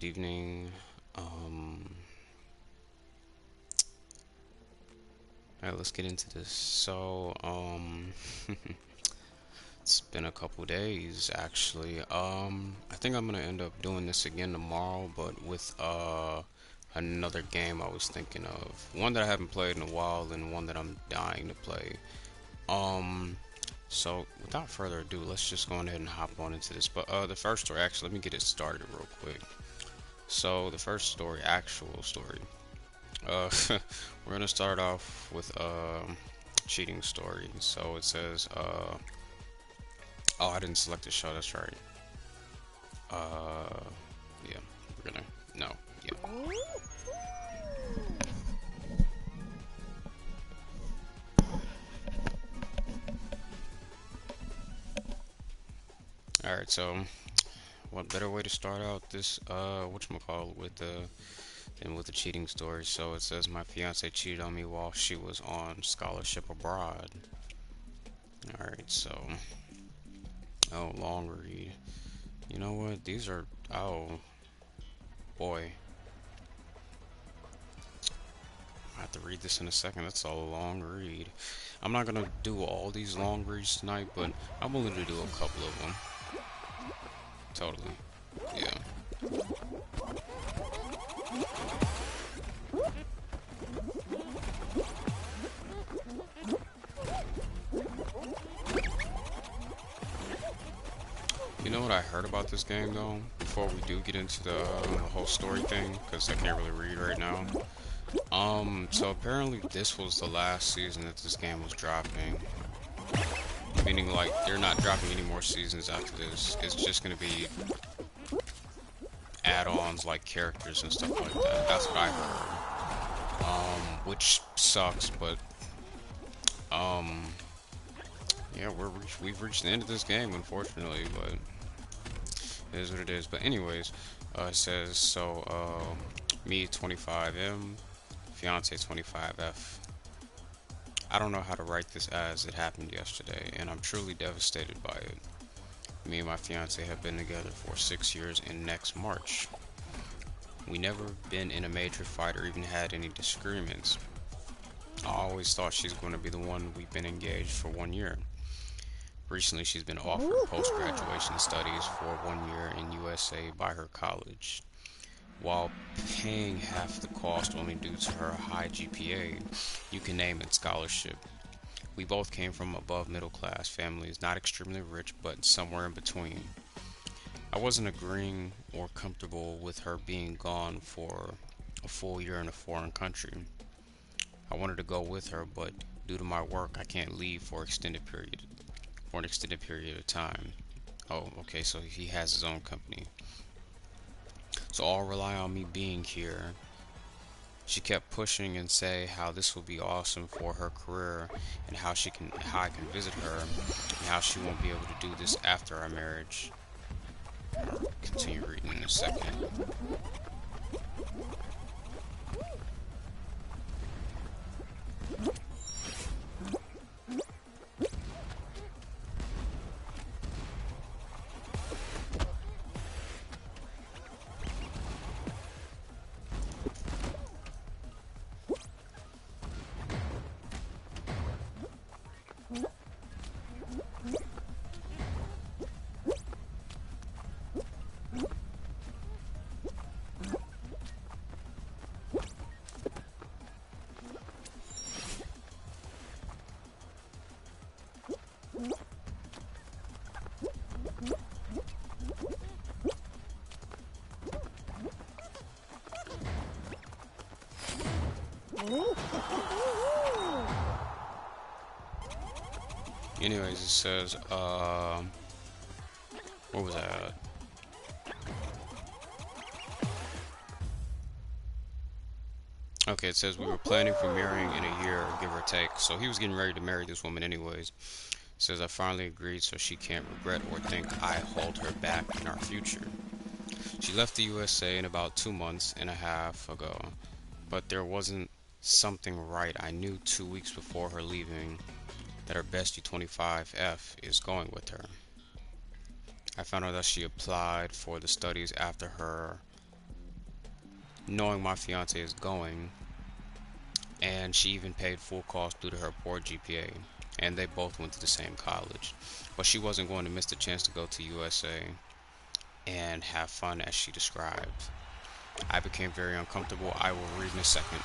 evening. All right, let's get into this. It's been a couple days actually. I think I'm gonna end up doing this again tomorrow, but with another game I was thinking of. One that I haven't played in a while, and one that I'm dying to play. Um, so without further ado, let's just go ahead and hop on into this. But the first story, actually, let me get it started real quick. So the first story, actual story. We're gonna start off with cheating story. So it says, oh, I didn't select the show. That's right. Uh, yeah, we're gonna no, yeah. All right. So, what better way to start out this whatchamacallit with the than with the cheating story? So it says my fiance cheated on me while she was on scholarship abroad. All right. So, oh, long read. You know what? These are oh boy. I have to read this in a second. That's a long read. I'm not gonna do all these long reads tonight, but I'm willing to do a couple of them. Totally. Yeah. You know what I heard about this game though? Before we do get into the whole story thing, because I can't really read right now. So apparently this was the last season that this game was dropping. Meaning like they're not dropping any more seasons after this. It's just gonna be add-ons like characters and stuff like that. That's what I heard. Which sucks, but yeah, we've reached the end of this game, unfortunately, but it is what it is. But anyways, it says so. Me 25M, fiance 25F. I don't know how to write this as it happened yesterday, and I'm truly devastated by it. Me and my fiance have been together for 6 years in next March. We never been in a major fight or even had any disagreements. I always thought she's going to be the one. We've been engaged for 1 year. Recently, she's been offered post-graduation studies for 1 year in USA by her college. While paying half the cost only due to her high GPA, you can name it scholarship. We both came from above middle class families, not extremely rich, but somewhere in between. I wasn't agreeing or comfortable with her being gone for a full year in a foreign country. I wanted to go with her, but due to my work, I can't leave for an extended period of time. Oh, okay, so he has his own company. So all rely on me being here. She kept pushing and say how this will be awesome for her career and how I can visit her and how she won't be able to do this after our marriage. I'll continue reading in a second. Anyways, it says, what was that? Okay, it says we were planning for marrying in a year, give or take. So he was getting ready to marry this woman anyways. It says I finally agreed so she can't regret or think I hold her back in our future. She left the USA in about 2 months and a half ago, but there wasn't something right. I knew 2 weeks before her leaving that her bestie 25F is going with her. I found out that she applied for the studies after her knowing my fiance is going, and she even paid full cost due to her poor GPA, and they both went to the same college. But she wasn't going to miss the chance to go to USA and have fun as she described. I became very uncomfortable. I will read in a second.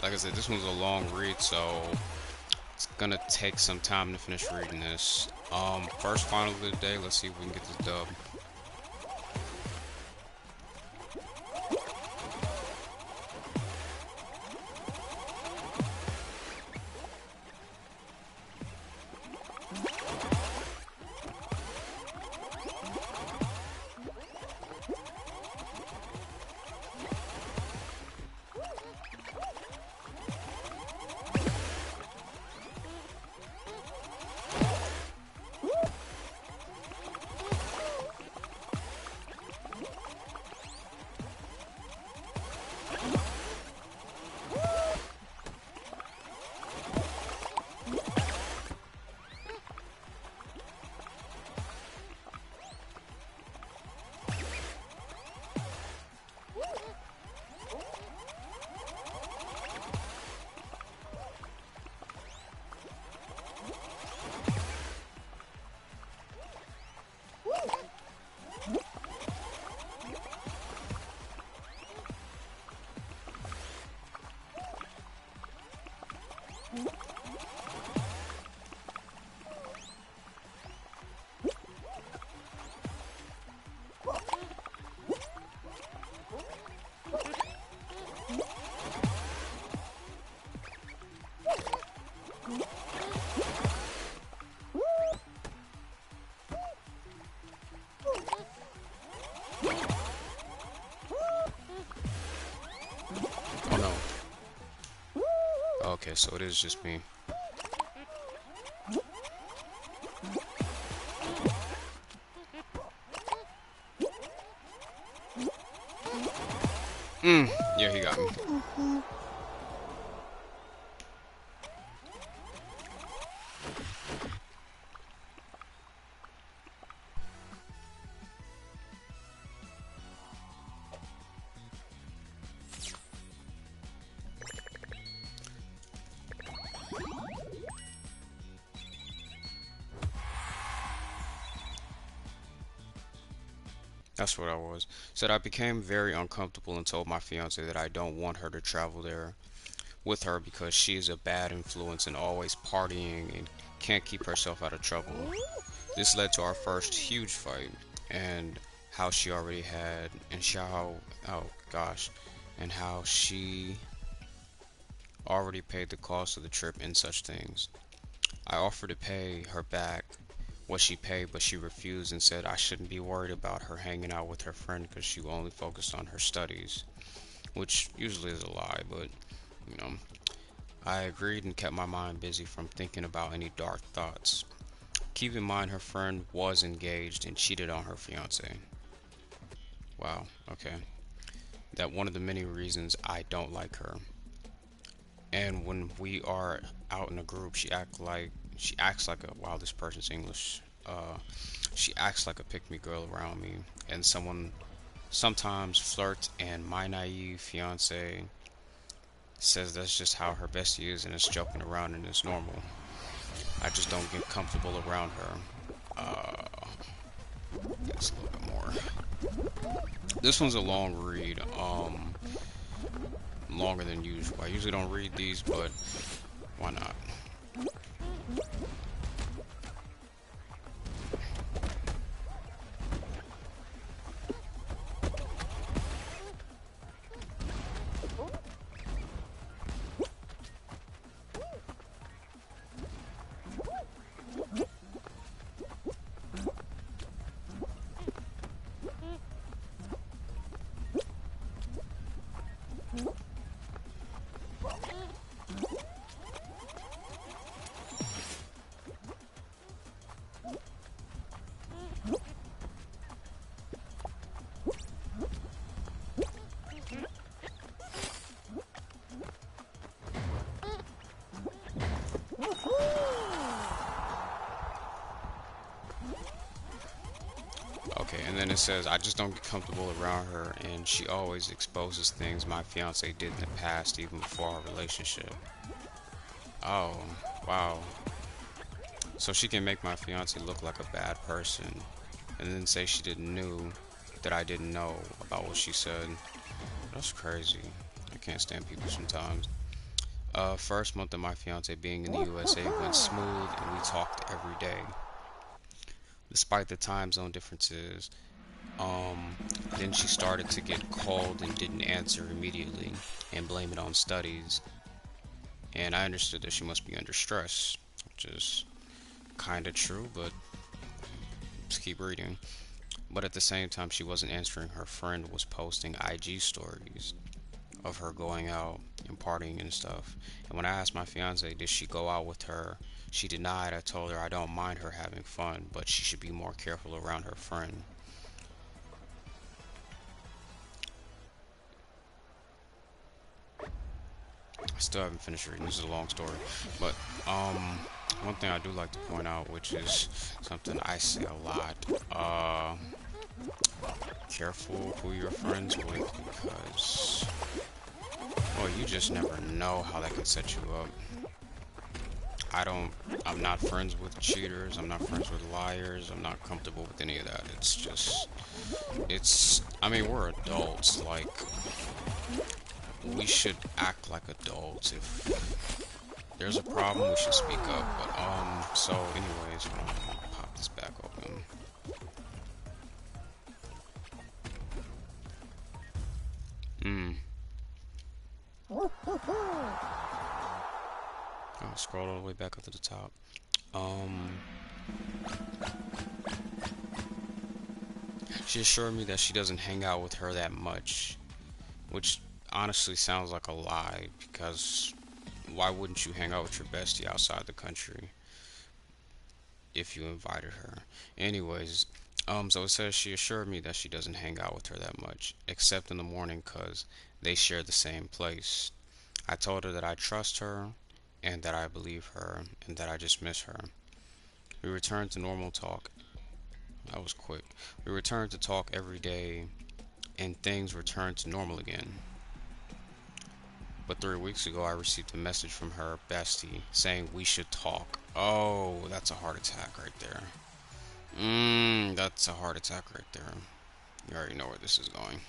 Like I said, this one's a long read, so it's gonna take some time to finish reading this. First final of the day. Let's see if we can get this dub. Oh no. Okay, so it is just me. Yeah, he got me. That's what I was. Said I became very uncomfortable and told my fiance that I don't want her to travel there with her because she is a bad influence and always partying and can't keep herself out of trouble. This led to our first huge fight and how she already had oh gosh, and how she already paid the cost of the trip and such things. I offered to pay her back what she paid, but she refused and said I shouldn't be worried about her hanging out with her friend because she only focused on her studies, which usually is a lie, but you know, I agreed and kept my mind busy from thinking about any dark thoughts. Keep in mind her friend was engaged and cheated on her fiance. Wow, okay. That one of the many reasons I don't like her. And when we are out in a group, she acts like a wow, this person's English. She acts like a pick me girl around me, and someone sometimes flirts. And my naive fiance says that's just how her bestie is, and it's joking around and it's normal. I just don't get comfortable around her. That's a little bit more. This one's a long read. Longer than usual. I usually don't read these, but why not? it says, I just don't get comfortable around her, and she always exposes things my fiance did in the past, even before our relationship. Oh, wow. So she can make my fiance look like a bad person, and then say she didn't knew that I didn't know about what she said. That's crazy. I can't stand people sometimes. First month of my fiance being in the USA went smooth, and we talked every day. Despite the time zone differences, Um, then she started to get called and didn't answer immediately and blame it on studies. And I understood that she must be under stress, which is kind of true, but let's keep reading. But at the same time, she wasn't answering. Her friend was posting IG stories of her going out and partying and stuff. And when I asked my fiance, did she go out with her? She denied. I told her I don't mind her having fun, but she should be more careful around her friend. I still haven't finished reading. This is a long story, but one thing I do like to point out, which is something I say a lot, careful who you're friends with, because, well, you just never know how that can set you up. I'm not friends with cheaters. I'm not friends with liars. I'm not comfortable with any of that. It's just, I mean, we're adults. Like, we should act like adults. If there's a problem, we should speak up. But, so anyways, I'm gonna pop this back open. I'll scroll all the way back up to the top. She assured me that she doesn't hang out with her that much, which honestly sounds like a lie, because why wouldn't you hang out with your bestie outside the country if you invited her? Anyways, so it says she assured me that she doesn't hang out with her that much, except in the morning, cause they share the same place. I told her that I trust her, and that I believe her, and that I just miss her. We returned to normal talk. That was quick. We returned to talk every day, and things returned to normal again. But 3 weeks ago, I received a message from her bestie saying we should talk. Oh, that's a heart attack right there. That's a heart attack right there. You already know where this is going.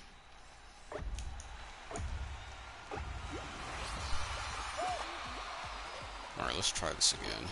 Alright, let's try this again.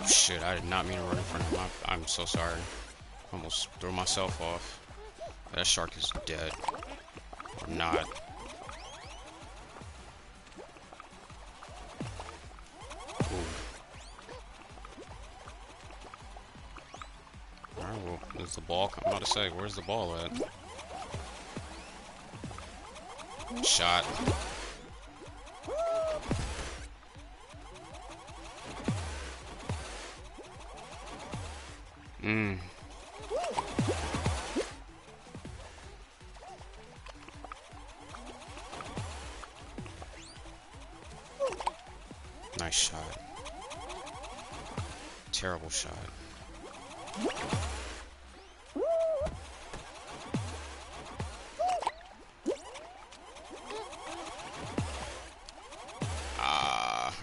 Shit, I did not mean to run in front of him. I'm so sorry. Almost threw myself off. That shark is dead. Or not. Ooh. Alright, well, where's the ball? I'm about to say, where's the ball at? Shot. Nice shot. Terrible shot.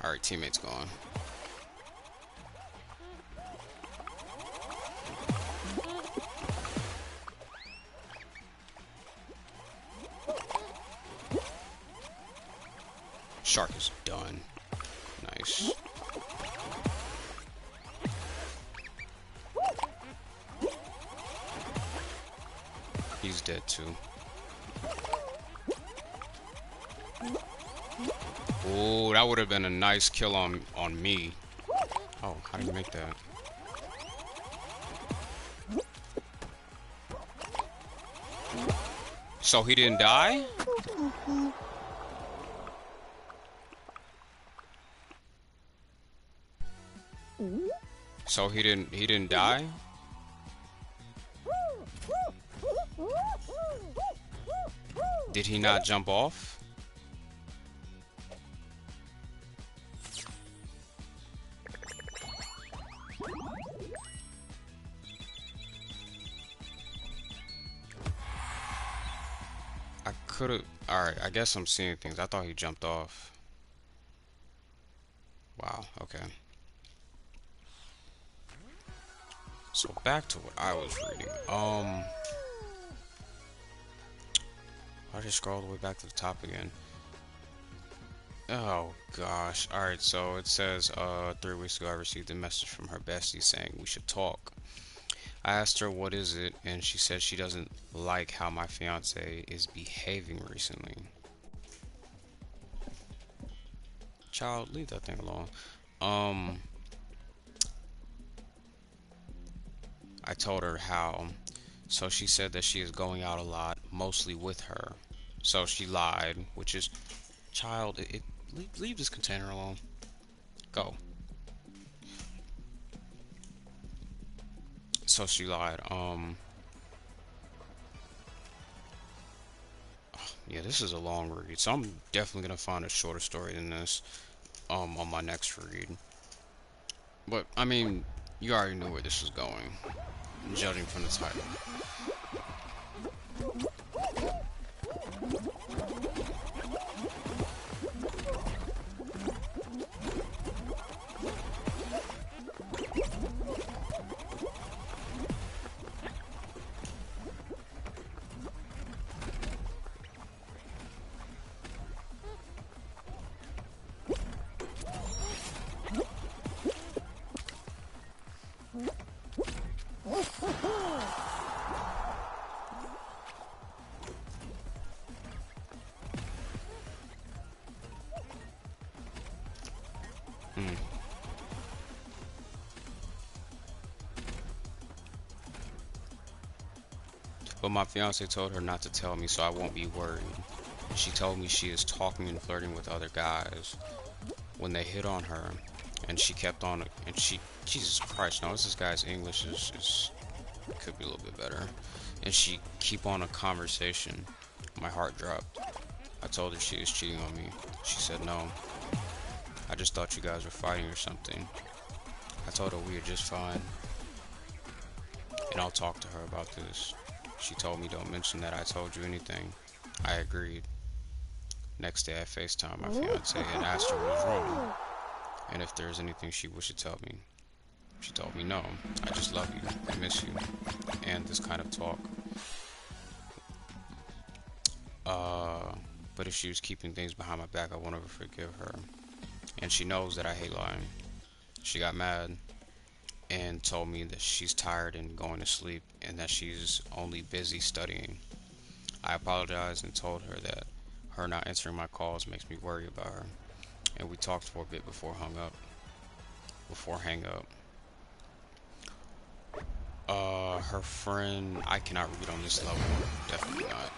Alright, teammate's gone. Shark is done. Nice. He's dead too. Oh, that would have been a nice kill on me. Oh, how did you make that? So he didn't die? So he didn't die? Did he not jump off? I could've... Alright, I guess I'm seeing things. I thought he jumped off. Wow, okay. So back to what I was reading. I'll just scroll all the way back to the top again. Oh gosh. Alright, so it says 3 weeks ago I received a message from her bestie saying we should talk. I asked her what is it, and she said she doesn't like how my fiance is behaving recently. Child, leave that thing alone. I told her how. So she said that she is going out a lot, mostly with her. So she lied, which is, child, leave this container alone. Go. So she lied. Yeah, this is a long read, so I'm definitely gonna find a shorter story than this, on my next read. But I mean, you already knew where this was going, judging from the title. But my fiance told her not to tell me so I won't be worried. She told me she is talking and flirting with other guys. When they hit on her, and she kept on, and she, Jesus Christ, no, this guy's English is could be a little bit better. And she keep on a conversation. My heart dropped. I told her she was cheating on me. She said no. I just thought you guys were fighting or something. I told her we are just fine. And I'll talk to her about this. She told me don't mention that I told you anything. I agreed. Next day I FaceTimed my fiance and asked her what was wrong, and if there's anything she wished to tell me. She told me no, I just love you, I miss you, and this kind of talk. But if she was keeping things behind my back, I won't ever forgive her. And she knows that I hate lying. She got mad and told me that she's tired and going to sleep and that she's only busy studying. I apologized and told her that her not answering my calls makes me worry about her, and we talked for a bit before hang up. Her friend, I cannot read on this level, definitely not.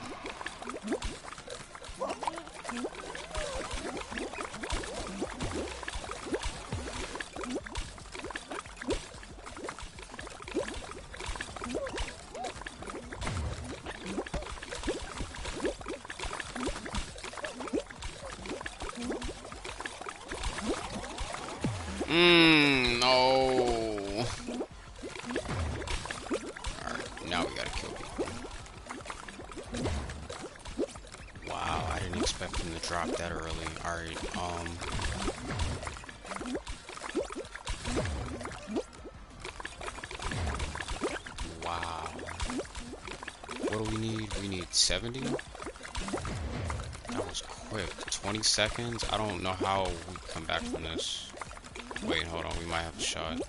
No. Alright, now we gotta kill people. Wow, I didn't expect him to drop that early. Alright, wow. What do we need? We need 70? That was cool. quick. 20 seconds? I don't know how we come back from this. Wait, hold on. We might have a shot.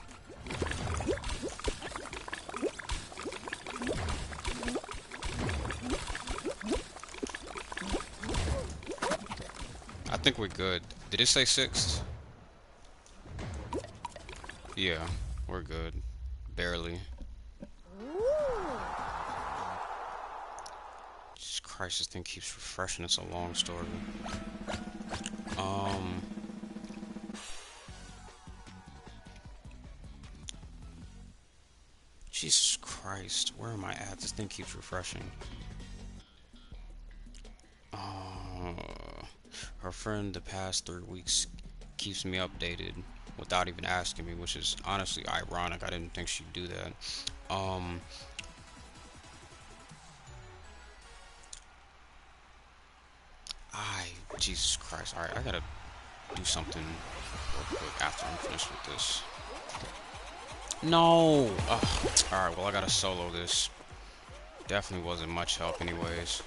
I think we're good. Did it say sixth? Yeah, we're good. Barely. Jesus Christ, this thing keeps refreshing. It's a long story. Um... Jesus Christ, where am I at? This thing keeps refreshing. Her friend the past 3 weeks keeps me updated without even asking me, which is honestly ironic. I didn't think she'd do that. Um, Jesus Christ. Alright, I gotta do something real quick after I'm finished with this. No! Alright, well, I gotta solo this. Definitely wasn't much help anyways.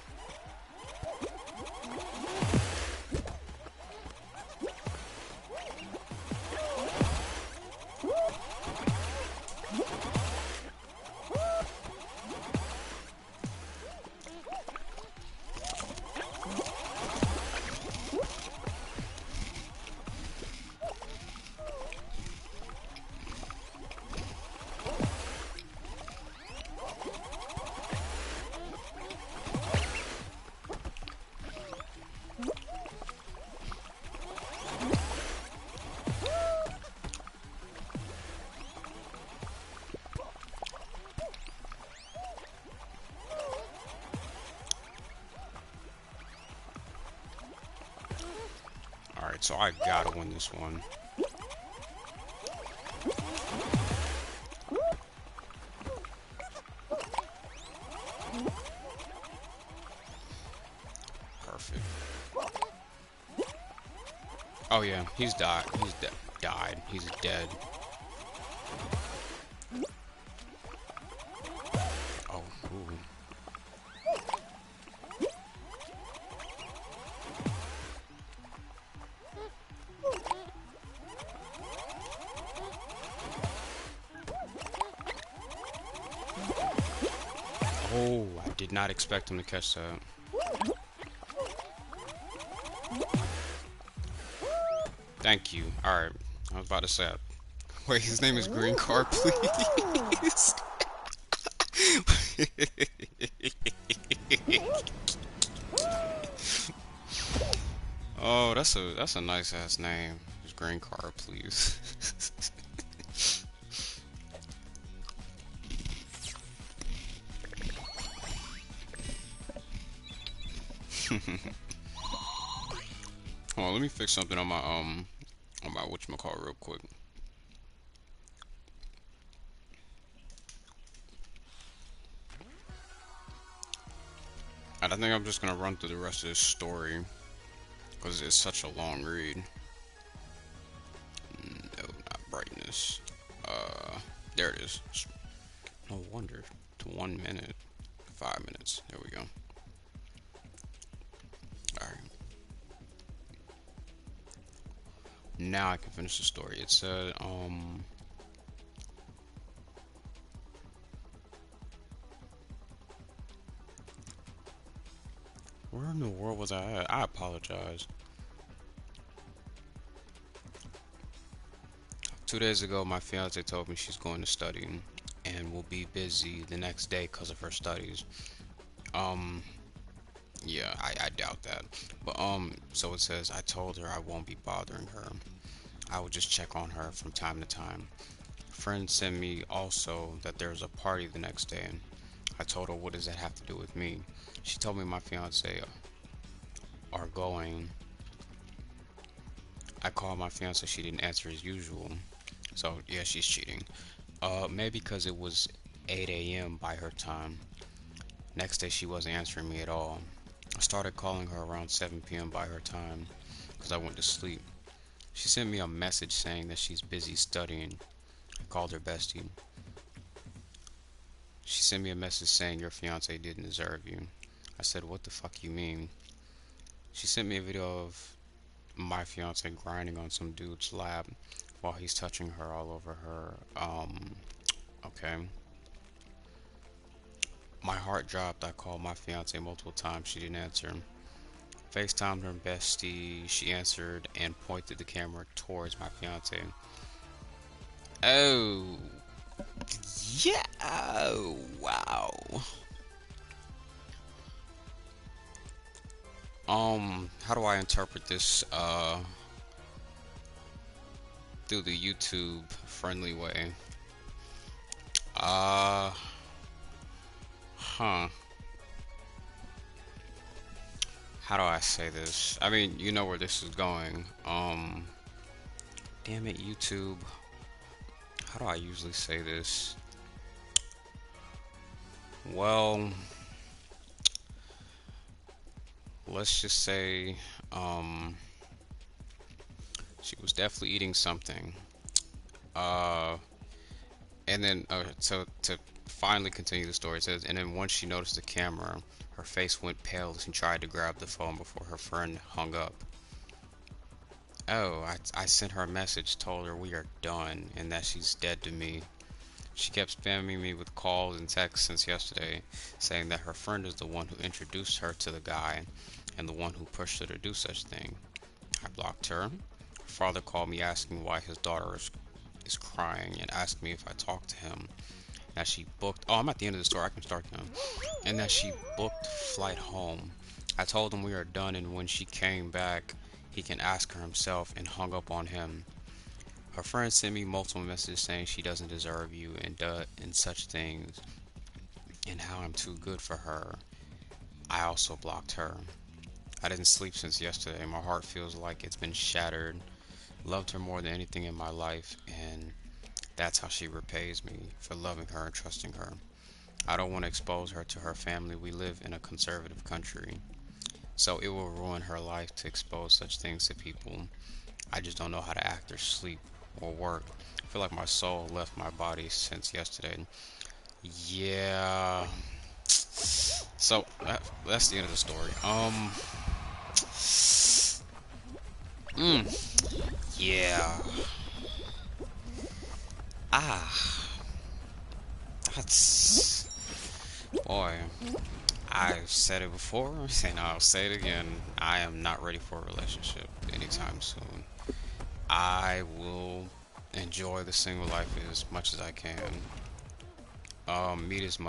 Alright, so I gotta win this one. Perfect. Oh yeah, he's died. He's died. He's dead. Oh, ooh. Oh, I did not expect him to catch that. Thank you. Alright, I was about to say, wait, his name is Green Car, please. Oh, that's a nice ass name. Just Green Car, please. Hold on, let me fix something on my whatchamacallit real quick. And I think I'm just gonna run through the rest of this story because it's such a long read. No, not brightness. There it is. No wonder. To 1 minute, 5 minutes. There we go. All right. Now I can finish the story. It said, where in the world was I at? I apologize. 2 days ago, my fiance told me she's going to study and will be busy the next day because of her studies. Yeah, I doubt that. But, so it says, I told her I won't be bothering her. I will just check on her from time to time. Friends sent me also that there's a party the next day. I told her, what does that have to do with me? She told me my fiance are going. I called my fiance, she didn't answer as usual. So, yeah, she's cheating. Maybe because it was 8 a.m. by her time. Next day, she wasn't answering me at all. I started calling her around 7 p.m. by her time because I went to sleep. She sent me a message saying that she's busy studying. I called her bestie. She sent me a message saying your fiance didn't deserve you. I said, what the fuck you mean? She sent me a video of my fiance grinding on some dude's lap while he's touching her all over her. Okay. My heart dropped. I called my fiance multiple times. She didn't answer. FaceTimed her bestie. She answered and pointed the camera towards my fiance. Oh, yeah. Oh, wow. How do I interpret this through the YouTube friendly way? Uh, huh. How do I say this? I mean, you know where this is going. Damn it, YouTube. How do I usually say this? Well, let's just say, she was definitely eating something. Uh, and then, so to finally continue the story, it says, and then once she noticed the camera, her face went pale as she tried to grab the phone before her friend hung up. Oh, I sent her a message, told her we are done, and that she's dead to me. She kept spamming me with calls and texts since yesterday, saying that her friend is the one who introduced her to the guy, and the one who pushed her to do such thing. I blocked her. Her father called me asking why his daughter is crying and asked me if I talked to him. That she booked. Oh, I'm at the end of the story. I can start now. And that she booked flight home. I told him we are done, and when she came back, he can ask her himself, and hung up on him. Her friend sent me multiple messages saying she doesn't deserve you and such things, and how I'm too good for her. I also blocked her. I didn't sleep since yesterday. My heart feels like it's been shattered. Loved her more than anything in my life, and that's how she repays me for loving her and trusting her. I don't want to expose her to her family. We live in a conservative country, so it will ruin her life to expose such things to people. I just don't know how to act or sleep or work. I feel like my soul left my body since yesterday. Yeah. So that's the end of the story. Yeah. Ah. That's. Boy. I've said it before, and I'll say it again. I am not ready for a relationship anytime soon. I will enjoy the single life as much as I can. Meet as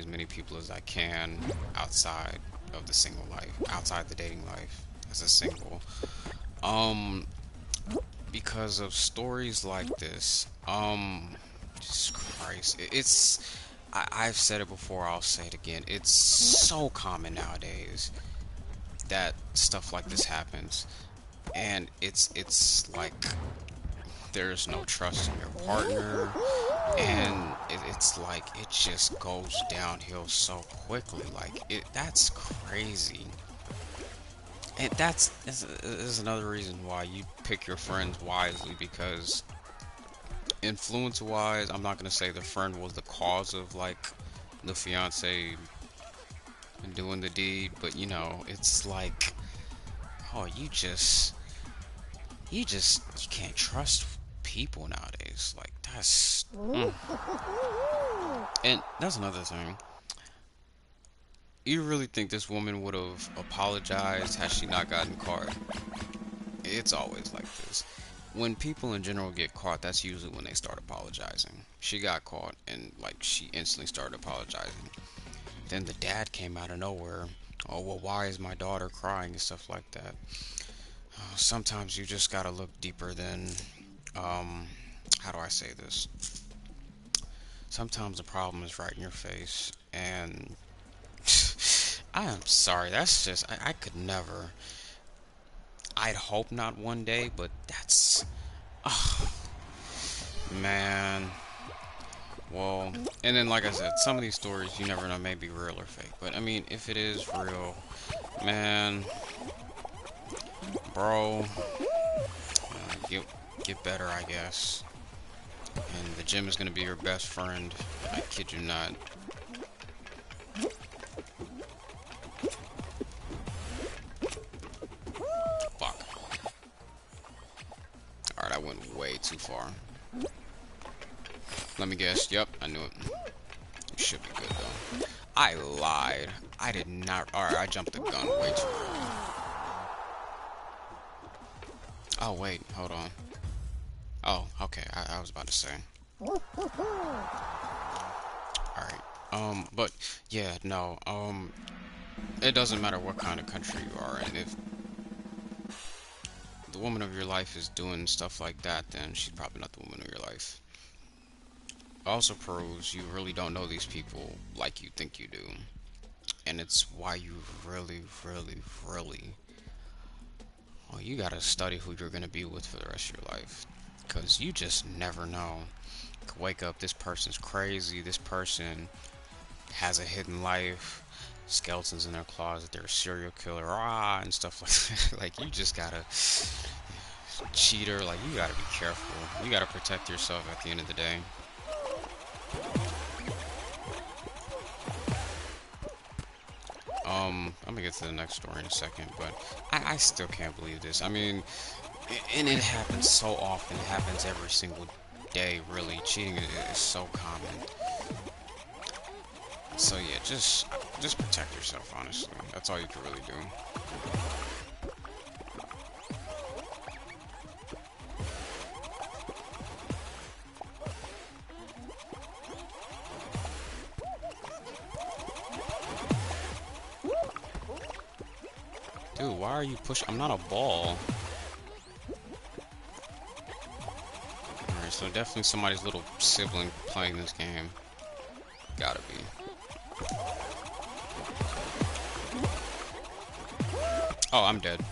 many people as I can outside of the single life, outside the dating life as a single. Um, because of stories like this. Jesus Christ, I've said it before. I'll say it again. It's so common nowadays that stuff like this happens, and it's like there's no trust in your partner, and it's like it just goes downhill so quickly. Like that's crazy. And is another reason why you pick your friends wisely, because influence wise, I'm not gonna say the friend was the cause of like the fiance doing the deed, but you know, it's like, oh, you can't trust people nowadays. Like and that's another thing. You really think this woman would have apologized had she not gotten caught? It's always like this. When people in general get caught, that's usually when they start apologizing. She got caught and like she instantly started apologizing. Then the dad came out of nowhere. Oh, well, why is my daughter crying and stuff like that? Sometimes you just gotta look deeper than, how do I say this? Sometimes the problem is right in your face, and I am sorry, that's just, I could never. I'd hope not one day, but that's, oh, man. Well, and then like I said, some of these stories you never know, may be real or fake. But I mean, if it is real, man, bro, get better, I guess. And the gym is gonna be your best friend. I kid you not. way too far. Let me guess. Yep, I knew it. Should be good though. I lied. I did not. Alright, I jumped the gun way too early. Oh, wait. Hold on. Oh, okay. I was about to say. Alright. But, yeah, no. It doesn't matter what kind of country you are in. If the woman of your life is doing stuff like that, then she's probably not the woman of your life. Also proves you really don't know these people like you think you do. And it's why you really, well, you gotta study who you're gonna be with for the rest of your life. Because you just never know. You could wake up, this person's crazy, this person has a hidden life, skeletons in their closet, they're a serial killer, and stuff like that. Like, you just gotta, cheater, like, you gotta be careful. You gotta protect yourself at the end of the day. I'm gonna get to the next story in a second, but I still can't believe this. I mean, and it happens so often. It happens every single day, really. Cheating is so common. So yeah, just protect yourself, honestly. That's all you can really do. Dude, why are you pushing? I'm not a ball. Alright, so definitely somebody's little sibling playing this game. Gotta be. Oh, I'm dead.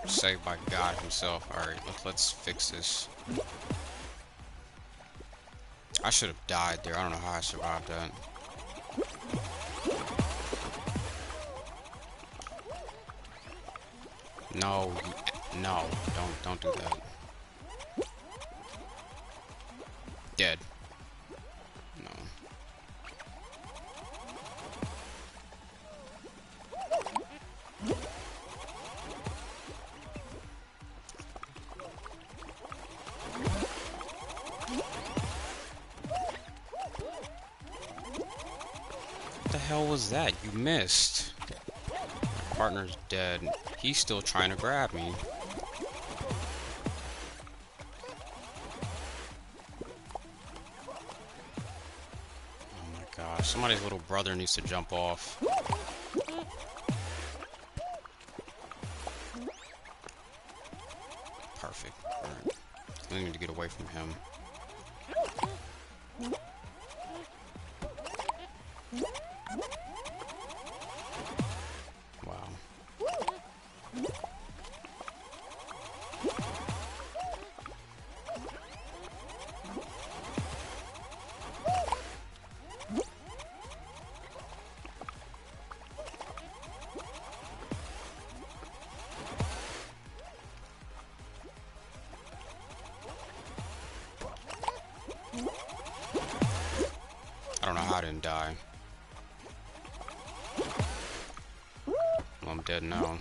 Saved by God himself. Alright, let's fix this. I should have died there. I don't know how I survived that. No, no, don't do that. Dead. No. What the hell was that? You missed. My partner's dead. He's still trying to grab me. Oh my gosh, somebody's little brother needs to jump off. Perfect. Alright. I need to get away from him. Wow. I don't know how I didn't die. Well, I'm dead now.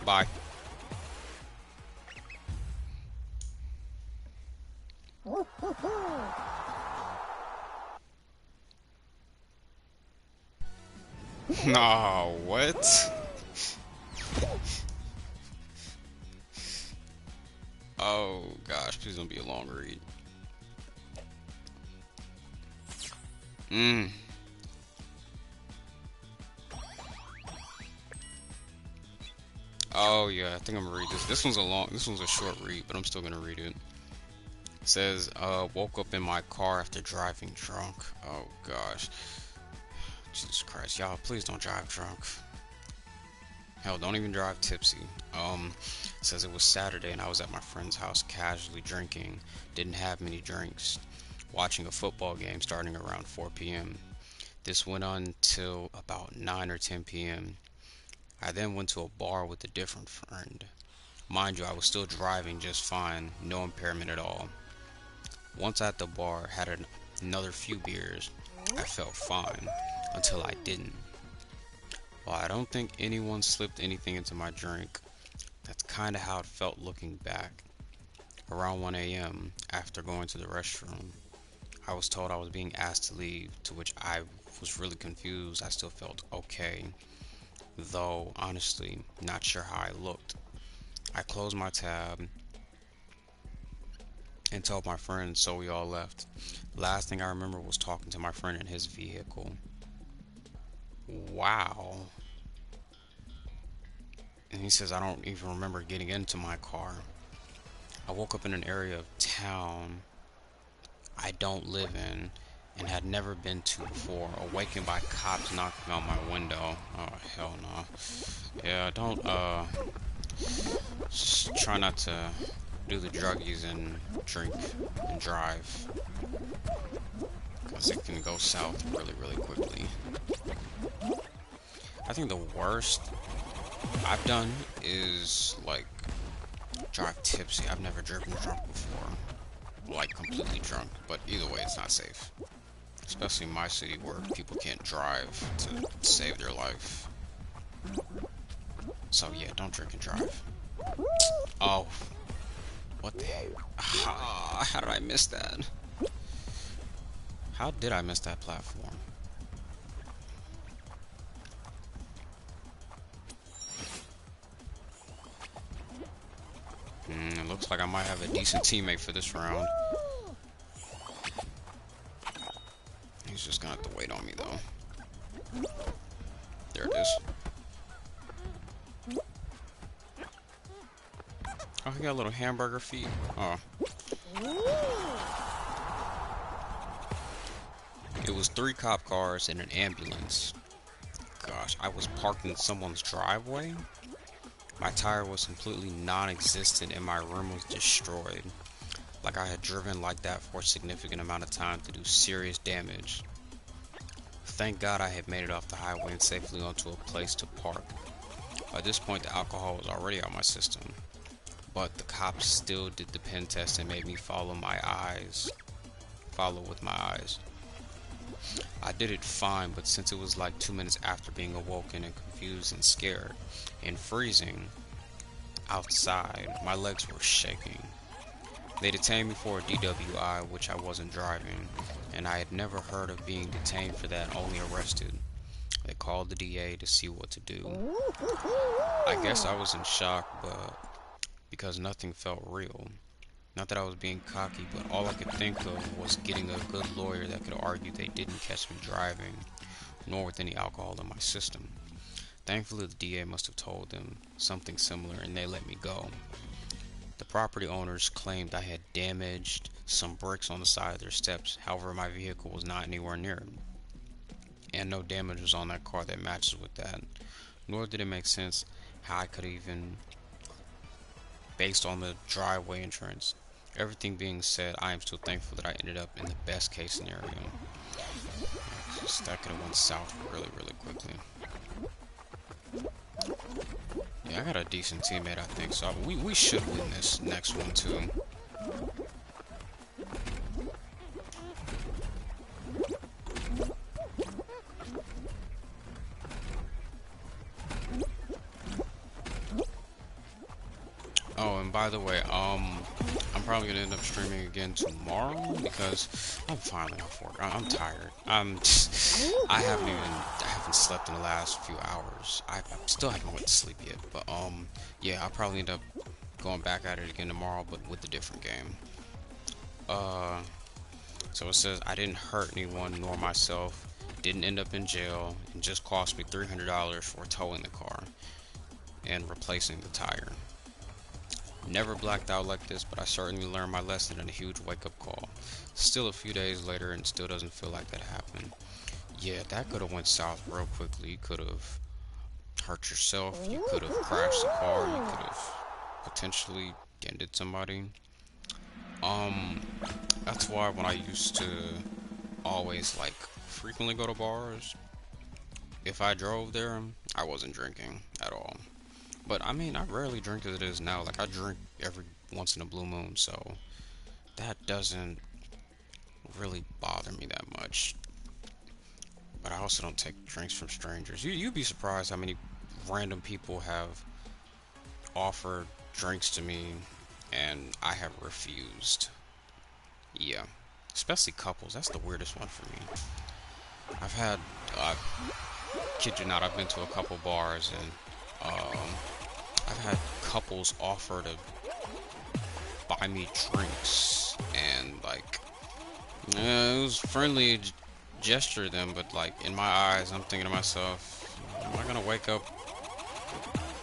Bye. No, what? Oh gosh, please don't be a long read. Oh yeah, I think I'm gonna read this. This one's a short read, but I'm still gonna read it. It says, woke up in my car after driving drunk. Oh gosh. Jesus Christ, y'all, please don't drive drunk. Hell, don't even drive tipsy. It says it was Saturday and I was at my friend's house casually drinking. Didn't have many drinks. Watching a football game starting around 4 p.m. This went on till about 9 or 10 p.m. I then went to a bar with a different friend. Mind you, I was still driving just fine, no impairment at all. Once at the bar, had another few beers. I felt fine, until I didn't. While I don't think anyone slipped anything into my drink, That's kind of how it felt looking back. Around 1 a.m., after going to the restroom, I was told I was being asked to leave, to which I was really confused. I still felt okay, though honestly, not sure how I looked. I closed my tab and told my friend, so we all left. Last thing I remember was talking to my friend in his vehicle. Wow. And he says, I don't even remember getting into my car. I woke up in an area of town I don't live in and had never been to before, awakened by cops knocking on my window. Oh, hell no. Yeah, don't, just try not to do the druggies and drink and drive, because it can go south really, really quickly. I think the worst I've done is, like, drive tipsy. I've never driven drunk before. Like, completely drunk, but either way, it's not safe. Especially in my city where people can't drive to save their life. So yeah, don't drink and drive. Oh, what the heck? Ah, how did I miss that? How did I miss that platform? It looks like I might have a decent teammate for this round. He's just gonna have to wait on me though. There it is. Oh, he got a little hamburger feet. Oh. It was 3 cop cars and an ambulance. Gosh, I was parked in someone's driveway. My tire was completely non-existent and my room was destroyed. Like I had driven like that for a significant amount of time to do serious damage. Thank God I had made it off the highway and safely onto a place to park. By this point the alcohol was already out my system. But the cops still did the pen test and made me follow with my eyes. I did it fine, but since it was like 2 minutes after being awoken and confused and scared and freezing outside, my legs were shaking. They detained me for a DWI, which I wasn't driving, and I had never heard of being detained for that, only arrested. They called the DA to see what to do. I guess I was in shock, but because nothing felt real. Not that I was being cocky, but all I could think of was getting a good lawyer that could argue they didn't catch me driving, nor with any alcohol in my system. Thankfully, the DA must have told them something similar and they let me go. The property owners claimed I had damaged some bricks on the side of their steps, however my vehicle was not anywhere near it. And no damage was on that car that matches with that. Nor did it make sense how I could even, based on the driveway entrance. Everything being said, I am still thankful that I ended up in the best case scenario. That could have went south really, really quickly. Yeah, I got a decent teammate, I think, so we should win this next one too. Oh, and by the way, I'm probably gonna end up streaming again tomorrow because I'm finally off work. I'm tired. I haven't slept in the last few hours. I still haven't went to sleep yet, but yeah, I'll probably end up going back at it again tomorrow, but with a different game. So it says I didn't hurt anyone nor myself, didn't end up in jail, and just cost me $300 for towing the car and replacing the tire. Never blacked out like this, but I certainly learned my lesson in a huge wake-up call. Still a few days later and still doesn't feel like that happened. Yeah, that could have went south real quickly. You could have hurt yourself, you could have crashed the car, you could have potentially ended somebody. That's why when I used to always like frequently go to bars, if I drove there, I wasn't drinking at all. But I mean, I rarely drink as it is now. Like I drink every once in a blue moon, so that doesn't really bother me that much. But I also don't take drinks from strangers. You'd be surprised how many random people have offered drinks to me, and I have refused. Yeah, especially couples. That's the weirdest one for me. I've had, kid you not, I've been to a couple bars, and I've had couples offer to buy me drinks, and like, it was friendly gesture them, but like in my eyes, I'm thinking to myself, am I gonna wake up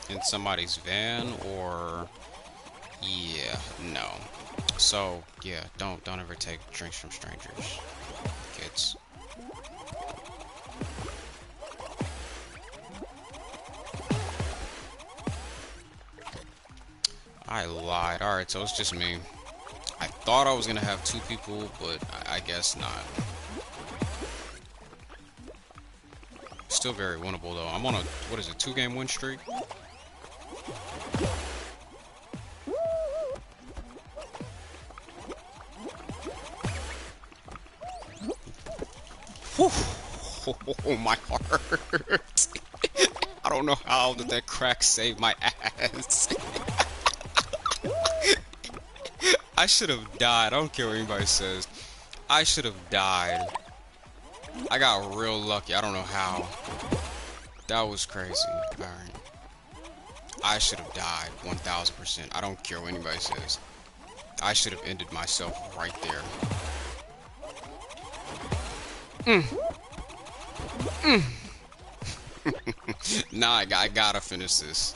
in somebody's van? Or yeah, no. So yeah, don't ever take drinks from strangers, kids. I lied. Alright, so it's just me. I thought I was gonna have two people, but I guess not. Still very winnable though. I'm on a, what is it, 2-game win streak? Whew. Oh, my heart. I don't know how did that crack save my ass. I should have died. I don't care what anybody says. I should have died. I got real lucky. I don't know how. That was crazy. Alright. I should have died 1000%. I don't care what anybody says. I should have ended myself right there. Nah, I gotta finish this.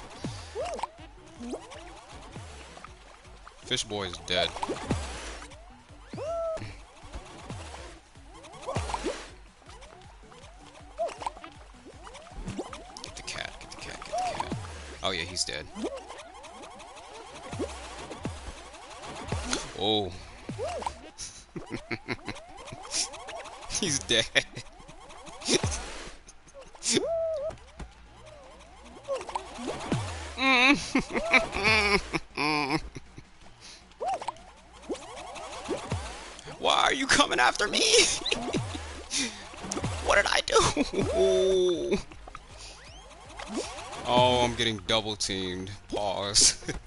Fish boy is dead. Get the cat, get the cat, get the cat. Oh yeah, he's dead. Oh. He's dead. Why are you coming after me? What did I do? Oh, I'm getting double teamed. Pause.